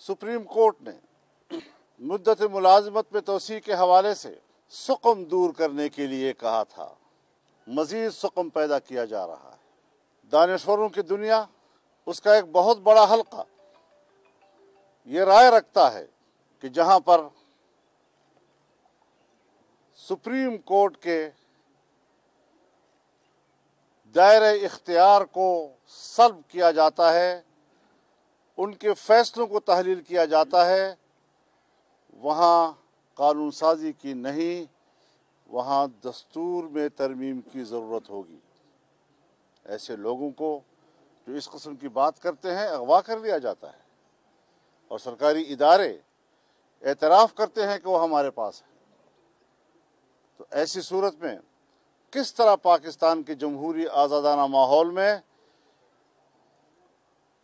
Supreme court ने मुद्दत मुलाजमत में तोसी के हवाले से सुकम दूर करने के लिए कहा था, मजीद सुकम पैदा किया जा रहा है। दानिश्वरों की दुनिया, उसका एक बहुत बड़ा हल्का ये राय रखता है कि जहां पर सुप्रीम कोर्ट के दायरे इख्तियार को सल्ब किया जाता है, उनके फैसलों को तहलील किया जाता है, वहाँ कानून साजी की नहीं, वहाँ दस्तूर में तरमीम की ज़रूरत होगी। ऐसे लोगों को जो इस किस्म की बात करते हैं अगवा कर लिया जाता है और सरकारी इदारे एतराफ़ करते हैं कि वो हमारे पास है। तो ऐसी सूरत में किस तरह पाकिस्तान के जमहूरी आज़ादाना माहौल में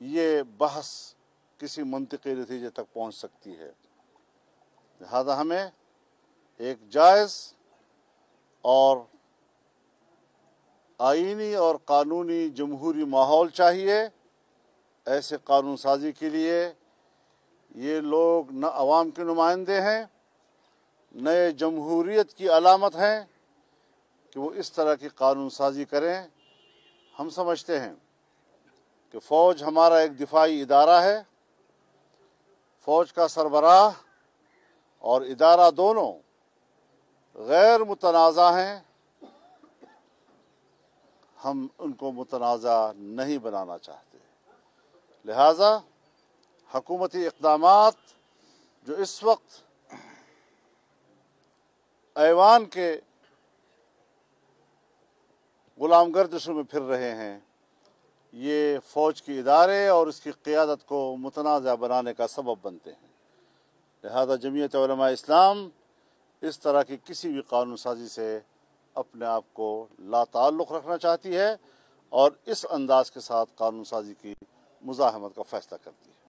ये बहस किसी मंतिकी नतीजे तक पहुंच सकती है। लिहाजा हमें एक जायज़ और आईनी और कानूनी जमहूरी माहौल चाहिए। ऐसे कानून साजी के लिए ये लोग न अवाम के नुमाइंदे हैं, नए जमहूरियत की अलामत हैं कि वो इस तरह की कानून साजी करें। हम समझते हैं कि फ़ौज हमारा एक दिफाई इदारा है, फ़ौज का सरबराह और इदारा दोनों गैर मुतनाज़ा हैं, हम उनको मुतनाज़ा नहीं बनाना चाहते। लिहाजा हुकूमती इक़दामात जो इस वक्त ऐवान के गुलाम गर्दिशों में फिर रहे हैं, ये फ़ौज के इदारे और इसकी क़ियादत को मुतनाज़ा बनाने का सबब बनते हैं। लिहाजा जमीयत उलमा इस्लाम इस तरह की किसी भी कानून साजी से अपने आप को लाताल्लुक़ रखना चाहती है और इस अंदाज़ के साथ कानून साजी की मुज़ाहमत का फ़ैसला करती है।